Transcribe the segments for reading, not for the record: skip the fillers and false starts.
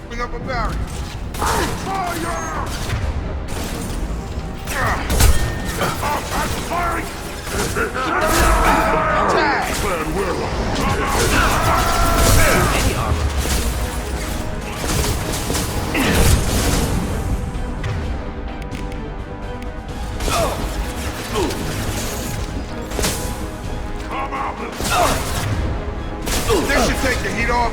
Bring up a barrier. Fire! I'm firing! Plan well. Any armor. Come out! This should take the heat off.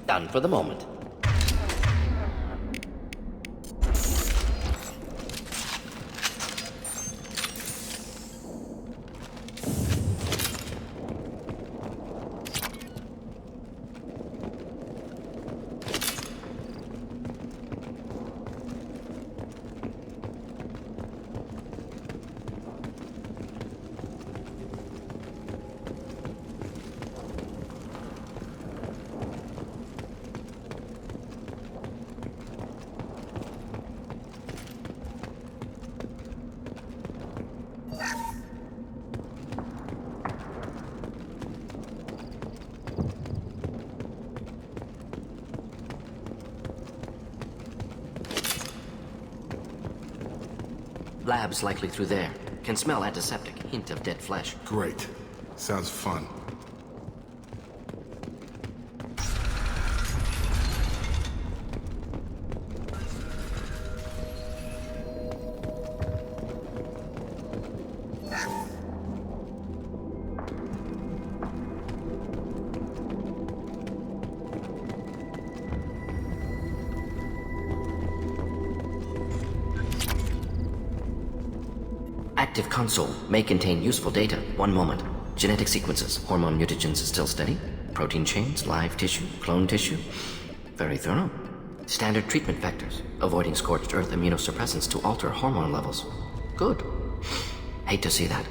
Done for the moment. Lab's likely through there. Can smell antiseptic. Hint of dead flesh. Great. Sounds fun. Active console may contain useful data. One moment. Genetic sequences. Hormone mutagens still steady. Protein chains, live tissue, clone tissue. Very thorough. Standard treatment vectors. Avoiding scorched earth immunosuppressants to alter hormone levels. Good. Hate to see that.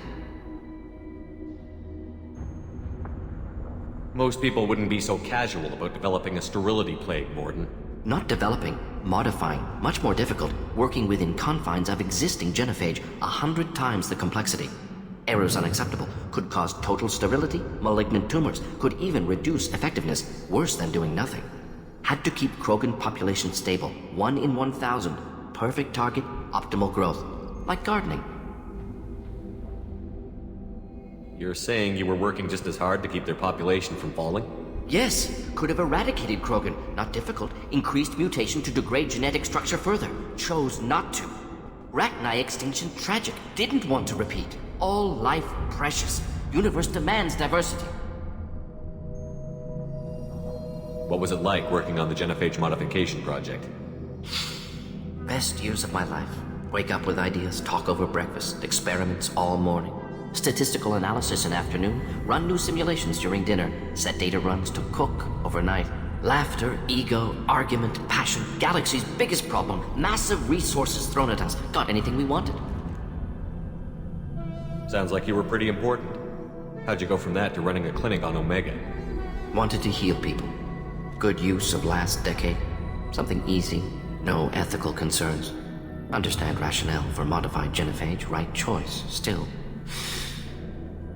Most people wouldn't be so casual about developing a sterility plague, Mordin. Not developing, modifying, much more difficult, working within confines of existing genophage, 100 times the complexity. Errors unacceptable, could cause total sterility, malignant tumors, could even reduce effectiveness, worse than doing nothing. Had to keep Krogan population stable, 1 in 1,000, perfect target, optimal growth. Like gardening. You're saying you were working just as hard to keep their population from falling? Yes, could have eradicated Krogan. Not difficult. Increased mutation to degrade genetic structure further. Chose not to. Rachni extinction tragic. Didn't want to repeat. All life precious. Universe demands diversity. What was it like working on the genophage modification project? Best years of my life. Wake up with ideas, talk over breakfast, experiments all morning. Statistical analysis in afternoon, run new simulations during dinner, set data runs to cook overnight. Laughter, ego, argument, passion, galaxy's biggest problem, massive resources thrown at us. Got anything we wanted. Sounds like you were pretty important. How'd you go from that to running a clinic on Omega? Wanted to heal people. Good use of last decade. Something easy, no ethical concerns. Understand rationale for modified genophage, right choice, still.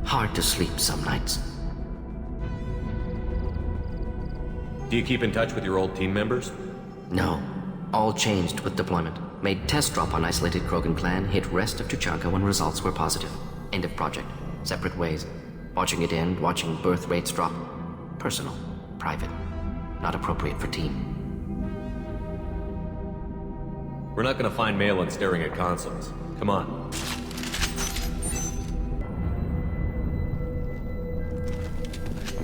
Hard to sleep some nights. Do you keep in touch with your old team members? No. All changed with deployment. Made test drop on isolated Krogan clan, hit rest of Tuchanka when results were positive. End of project. Separate ways. Watching it end, watching birth rates drop. Personal. Private. Not appropriate for team. We're not gonna find Malin staring at consoles. Come on.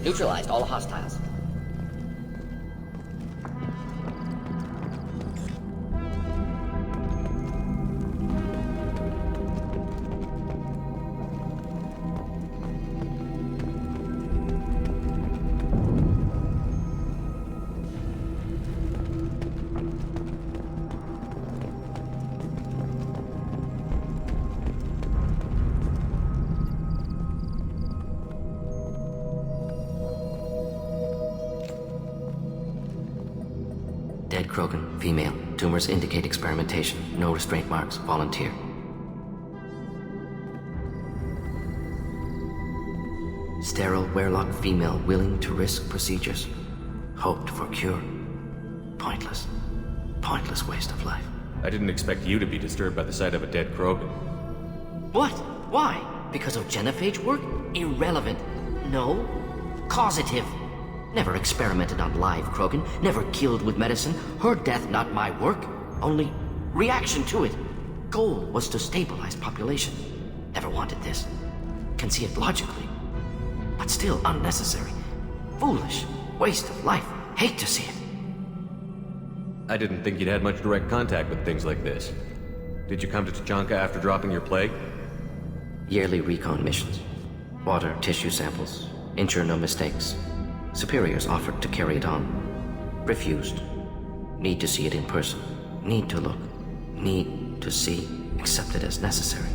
Neutralized all hostiles. Dead Krogan, female. Tumors indicate experimentation. No restraint marks. Volunteer. Sterile Werelock female willing to risk procedures. Hoped for cure. Pointless. Pointless waste of life. I didn't expect you to be disturbed by the sight of a dead Krogan. What? Why? Because of genophage work? Irrelevant. No. Causative. Never experimented on live Krogan. Never killed with medicine. Her death not my work. Only reaction to it. Goal was to stabilize population. Never wanted this. Can see it logically. But still unnecessary. Foolish. Waste of life. Hate to see it. I didn't think you'd had much direct contact with things like this. Did you come to Tuchanka after dropping your plague? Yearly recon missions. Water, tissue samples. Ensure no mistakes. Superiors offered to carry it on. Refused. Need to see it in person. Need to look. Need to see. Accepted as necessary.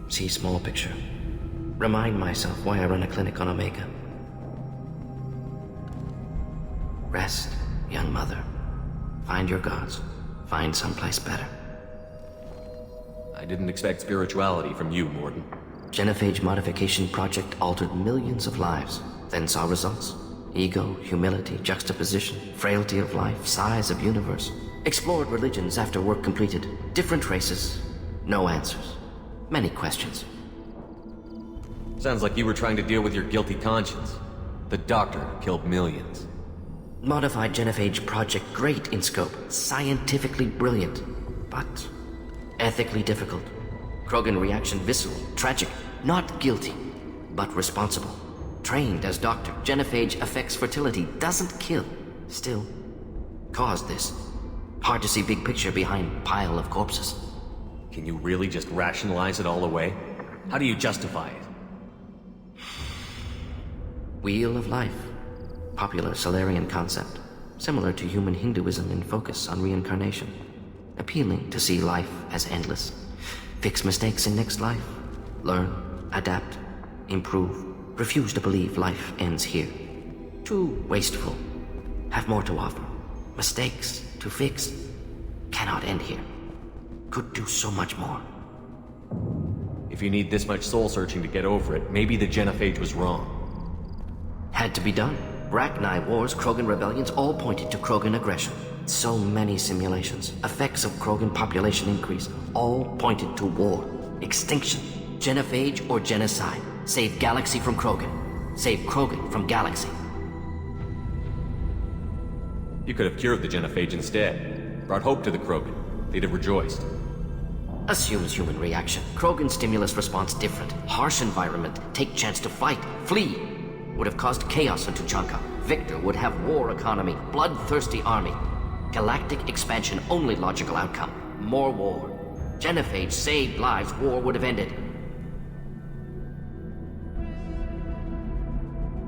See small picture. Remind myself why I run a clinic on Omega. Rest, young mother. Find your gods. Find someplace better. I didn't expect spirituality from you, Mordin. Genophage modification project altered millions of lives, then saw results. Ego, humility, juxtaposition, frailty of life, size of universe. Explored religions after work completed. Different races. No answers. Many questions. Sounds like you were trying to deal with your guilty conscience. The doctor killed millions. Modified genophage project great in scope. Scientifically brilliant. But ethically difficult. Krogan reaction visceral, tragic, not guilty, but responsible. Trained as doctor, genophage affects fertility, doesn't kill. Still, caused this. Hard to see big picture behind pile of corpses. Can you really just rationalize it all away? How do you justify it? Wheel of life. Popular Solarian concept. Similar to human Hinduism in focus on reincarnation. Appealing to see life as endless. Fix mistakes in next life. Learn, adapt, improve. Refuse to believe life ends here. Too wasteful. Have more to offer. Mistakes to fix. Cannot end here. Could do so much more. If you need this much soul searching to get over it, maybe the genophage was wrong. Had to be done. Rachni wars, Krogan rebellions, all pointed to Krogan aggression. So many simulations. Effects of Krogan population increase. All pointed to war. Extinction. Genophage or genocide. Save galaxy from Krogan. Save Krogan from galaxy. You could have cured the genophage instead. Brought hope to the Krogan. They'd have rejoiced. Assumes human reaction. Krogan stimulus response different. Harsh environment. Take chance to fight. Flee. Would have caused chaos in Tuchanka. Victor would have war economy. Bloodthirsty army. Galactic expansion only logical outcome. More war. Genophage saved lives. War would have ended.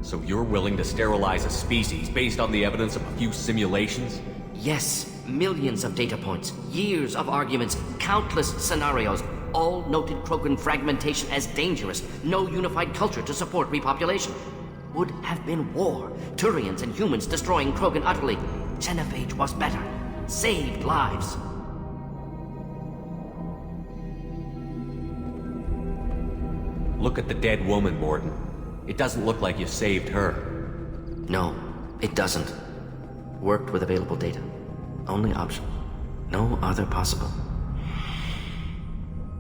So you're willing to sterilize a species based on the evidence of a few simulations? Yes. Millions of data points. Years of arguments. Countless scenarios. All noted Krogan fragmentation as dangerous. No unified culture to support repopulation. Would have been war. Turians and humans destroying Krogan utterly. Genophage was better. Saved lives. Look at the dead woman, Mordin. It doesn't look like you saved her. No, it doesn't. Worked with available data. Only option. No other possible.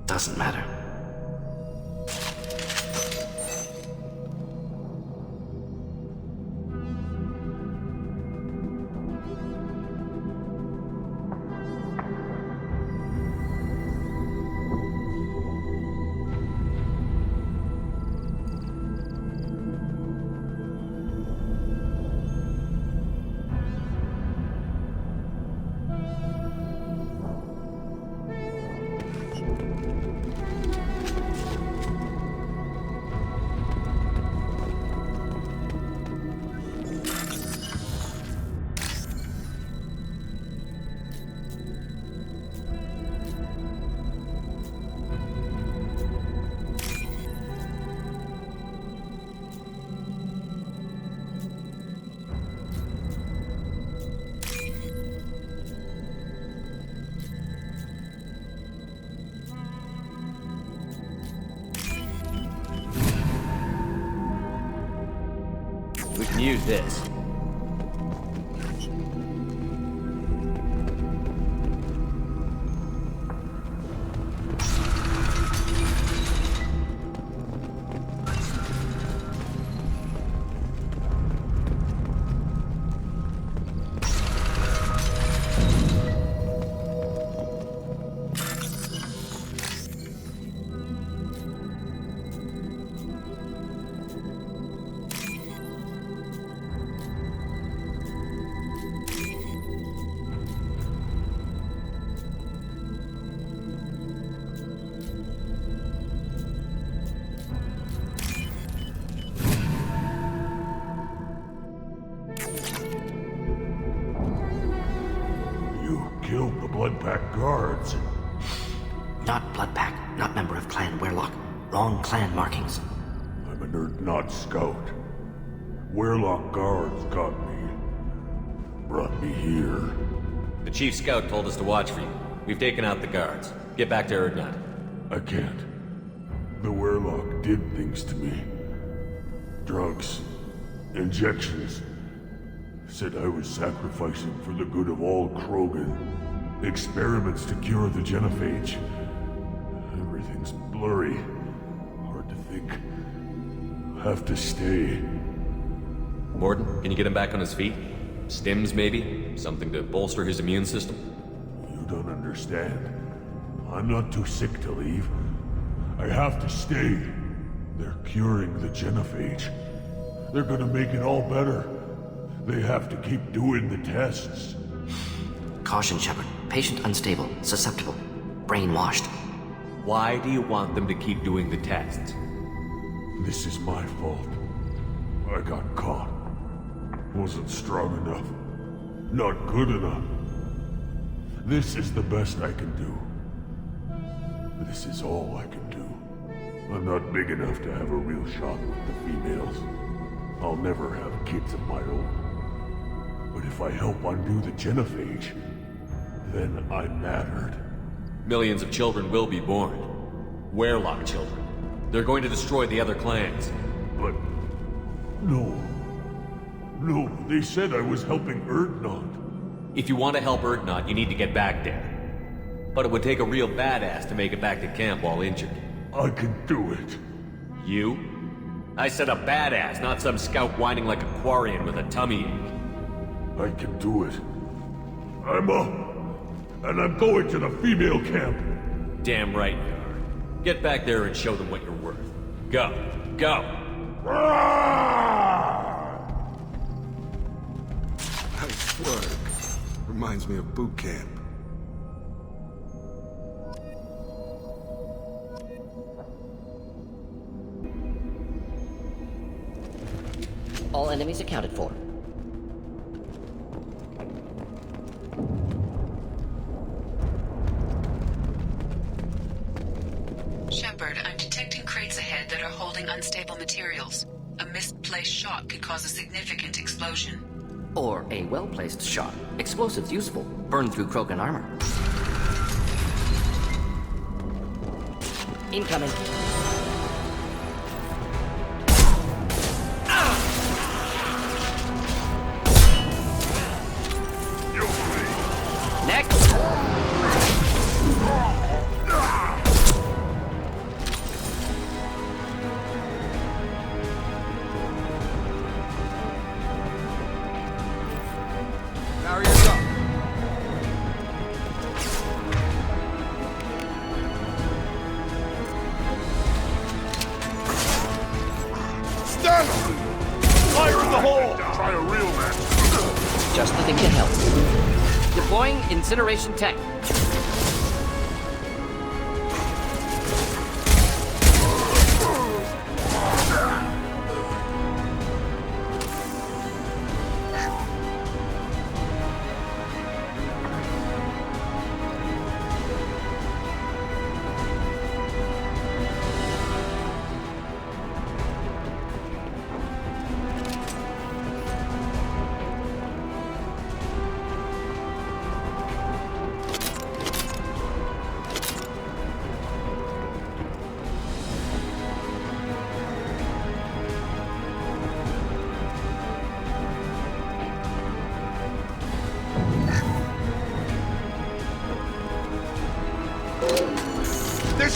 Doesn't matter. can use this. Killed the Bloodpack guards. Not Bloodpack, not member of Clan Werlock. Wrong clan markings. I'm an Urdnot scout. Werlock guards got me. Brought me here. The chief scout told us to watch for you. We've taken out the guards. Get back to Urdnot. I can't. The Werlock did things to me. Drugs. Injections. Said I was sacrificing for the good of all Krogan. Experiments to cure the genophage. Everything's blurry. Hard to think. Have to stay. Mordin, can you get him back on his feet? Stims, maybe? Something to bolster his immune system? You don't understand. I'm not too sick to leave. I have to stay. They're curing the genophage. They're gonna make it all better. They have to keep doing the tests. Caution, Shepard. Patient unstable, susceptible, brainwashed. Why do you want them to keep doing the tests? This is my fault. I got caught. Wasn't strong enough. Not good enough. This is the best I can do. This is all I can do. I'm not big enough to have a real shot with the females. I'll never have kids of my own. But if I help undo the genophage, then I mattered. Millions of children will be born. Werlock children. They're going to destroy the other clans. But... no. No, they said I was helping Urdnot. If you want to help Urdnot, you need to get back there. But it would take a real badass to make it back to camp while injured. I can do it. You? I said a badass, not some scout whining like a Quarian with a tummy ache. I can do it. I'm up. And I'm going to the female camp. Damn right you are. Get back there and show them what you're worth. Go. Go! Nice work. Reminds me of boot camp. All enemies accounted for. Shepard, I'm detecting crates ahead that are holding unstable materials. A misplaced shot could cause a significant explosion. Or a well-placed shot. Explosives useful. Burn through Krogan armor. Incoming. Next! Barriers up. Stand! Fire in the hole! Try a real man. Just the thing to help. Deploying incineration tech.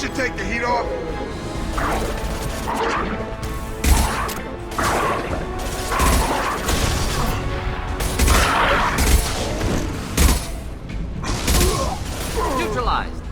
should take the heat off. Neutralized.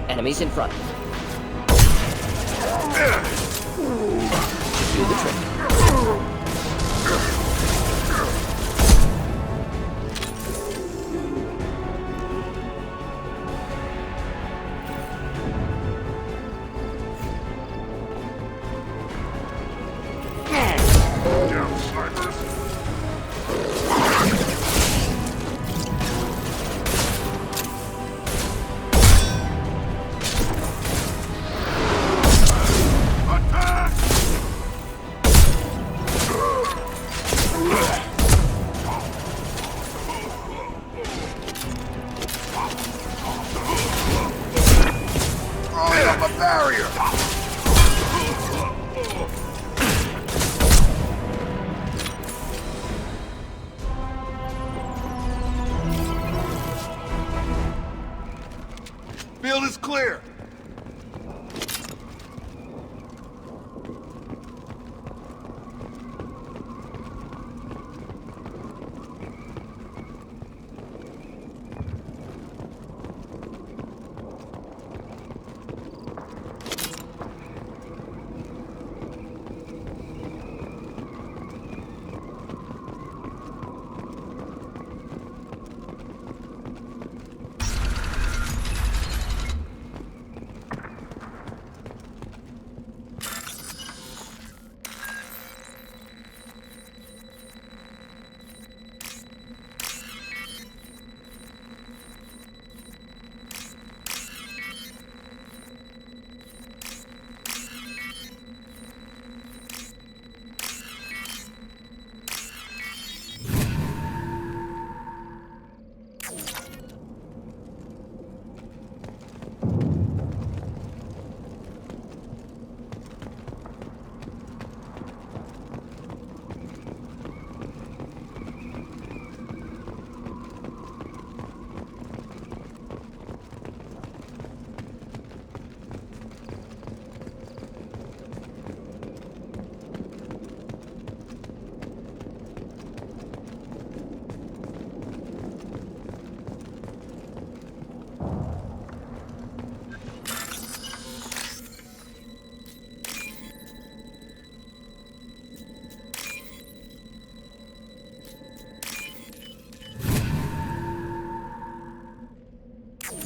Enemies in front. Should do the trick. Damn snipers! Field is clear.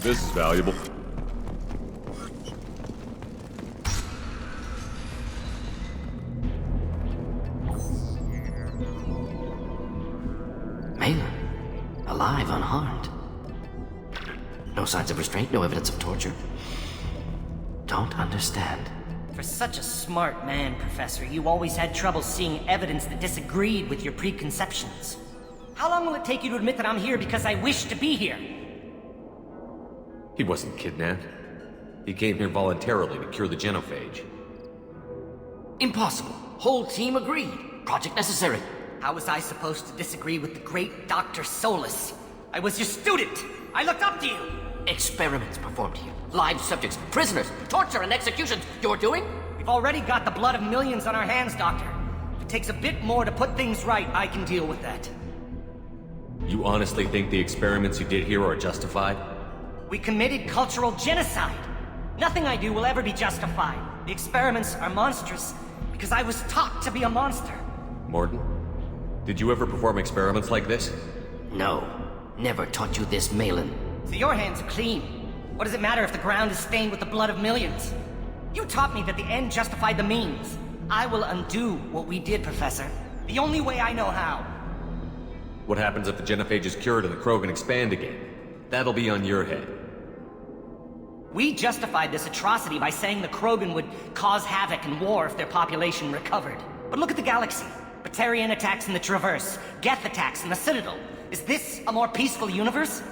This is valuable. Malin, alive, unharmed. No signs of restraint, no evidence of torture. Don't understand. For such a smart man, Professor, you always had trouble seeing evidence that disagreed with your preconceptions. How long will it take you to admit that I'm here because I wish to be here? He wasn't kidnapped. He came here voluntarily to cure the genophage. Impossible. Whole team agreed. Project necessary. How was I supposed to disagree with the great Dr. Solus? I was your student! I looked up to you! Experiments performed here. Live subjects, prisoners, torture and executions. You're doing? We've already got the blood of millions on our hands, Doctor. If it takes a bit more to put things right, I can deal with that. You honestly think the experiments you did here are justified? We committed cultural genocide. Nothing I do will ever be justified. The experiments are monstrous because I was taught to be a monster. Mordin, did you ever perform experiments like this? No. Never taught you this, Malin. So your hands are clean. What does it matter if the ground is stained with the blood of millions? You taught me that the end justified the means. I will undo what we did, Professor. The only way I know how. What happens if the genophage is cured and the Krogan expand again? That'll be on your head. We justified this atrocity by saying the Krogan would cause havoc and war if their population recovered. But look at the galaxy. Batarian attacks in the Traverse, Geth attacks in the Citadel. Is this a more peaceful universe?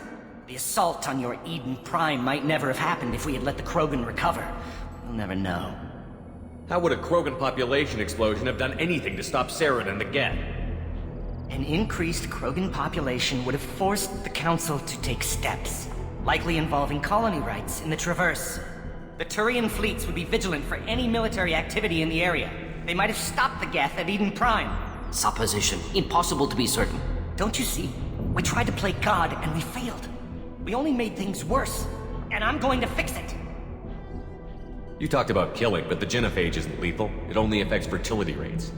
The assault on your Eden Prime might never have happened if we had let the Krogan recover. We'll never know. How would a Krogan population explosion have done anything to stop Saren and the Geth? An increased Krogan population would have forced the Council to take steps, likely involving colony rights in the Traverse. The Turian fleets would be vigilant for any military activity in the area. They might have stopped the Geth at Eden Prime. Supposition. Impossible to be certain. Don't you see? We tried to play God and we failed. We only made things worse, and I'm going to fix it. You talked about killing, but the genophage isn't lethal. It only affects fertility rates.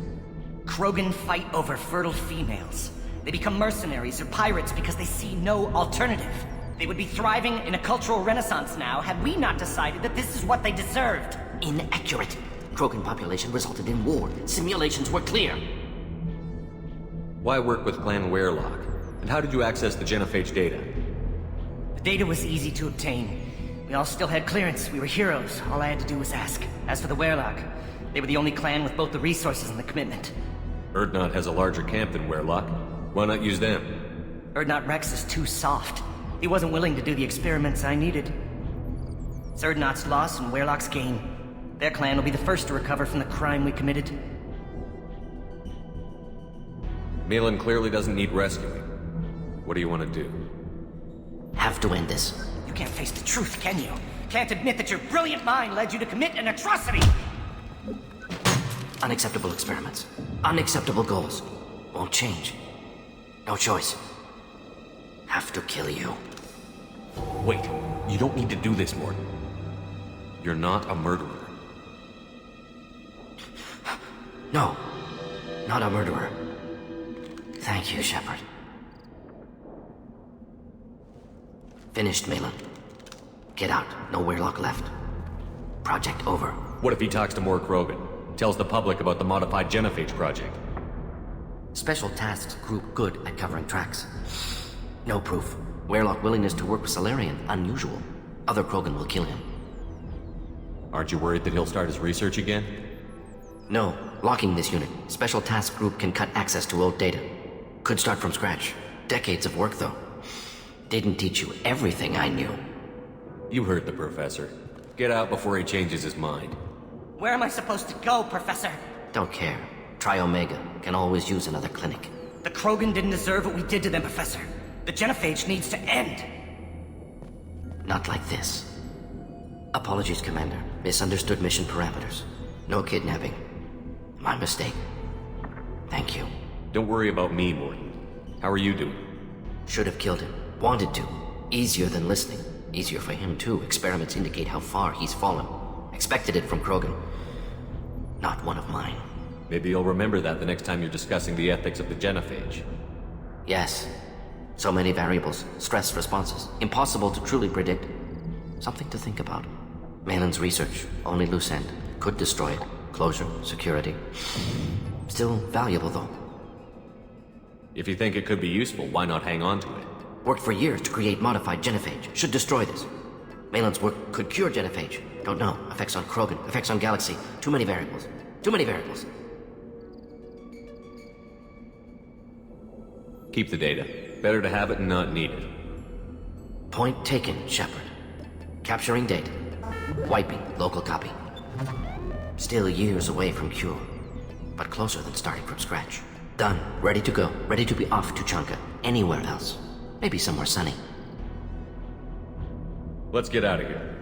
Krogan fight over fertile females. They become mercenaries or pirates because they see no alternative. They would be thriving in a cultural renaissance now had we not decided that this is what they deserved. Inaccurate. Krogan population resulted in war. Simulations were clear. Why work with Clan Werelock? And how did you access the genophage data? The data was easy to obtain. We all still had clearance. We were heroes. All I had to do was ask. As for the Werelock, they were the only clan with both the resources and the commitment. Urdnot has a larger camp than Werelock. Why not use them? Urdnot Rex is too soft. He wasn't willing to do the experiments I needed. It's Urdnot's loss and Werelock's gain. Their clan will be the first to recover from the crime we committed. Malin clearly doesn't need rescuing. What do you want to do? Have to end this. You can't face the truth, can you? Can't admit that your brilliant mind led you to commit an atrocity! Unacceptable experiments. Unacceptable goals. Won't change. No choice. Have to kill you. Wait, you don't need to do this, Morton. You're not a murderer. No. Not a murderer. Thank you, Shepard. Finished, Malin. Get out. No Werelock left. Project over. What if he talks to more Krogan? Tells the public about the modified genophage project? Special Tasks Group good at covering tracks. No proof. Werelock willingness to work with Salarian, unusual. Other Krogan will kill him. Aren't you worried that he'll start his research again? No. Locking this unit. Special Task Group can cut access to old data. Could start from scratch. Decades of work, though. Didn't teach you everything I knew. You heard the professor. Get out before he changes his mind. Where am I supposed to go, Professor? Don't care. Try Omega. Can always use another clinic. The Krogan didn't deserve what we did to them, Professor. The genophage needs to end. Not like this. Apologies, Commander. Misunderstood mission parameters. No kidnapping. My mistake. Thank you. Don't worry about me, Morton. How are you doing? Should have killed him. Wanted to. Easier than listening. Easier for him, too. Experiments indicate how far he's fallen. Expected it from Krogan. Not one of mine. Maybe you'll remember that the next time you're discussing the ethics of the genophage. Yes. So many variables. Stress responses. Impossible to truly predict. Something to think about. Malin's research. Only loose end. Could destroy it. Closure. Security. Still valuable, though. If you think it could be useful, why not hang on to it? Worked for years to create modified genophage. Should destroy this. Malin's work could cure genophage. Don't know. Effects on Krogan. Effects on Galaxy. Too many variables. Too many variables. Keep the data. Better to have it and not need it. Point taken, Shepard. Capturing data. Wiping local copy. Still years away from cure. But closer than starting from scratch. Done. Ready to go. Ready to be off to Chanka. Anywhere else. Maybe somewhere sunny. Let's get out of here.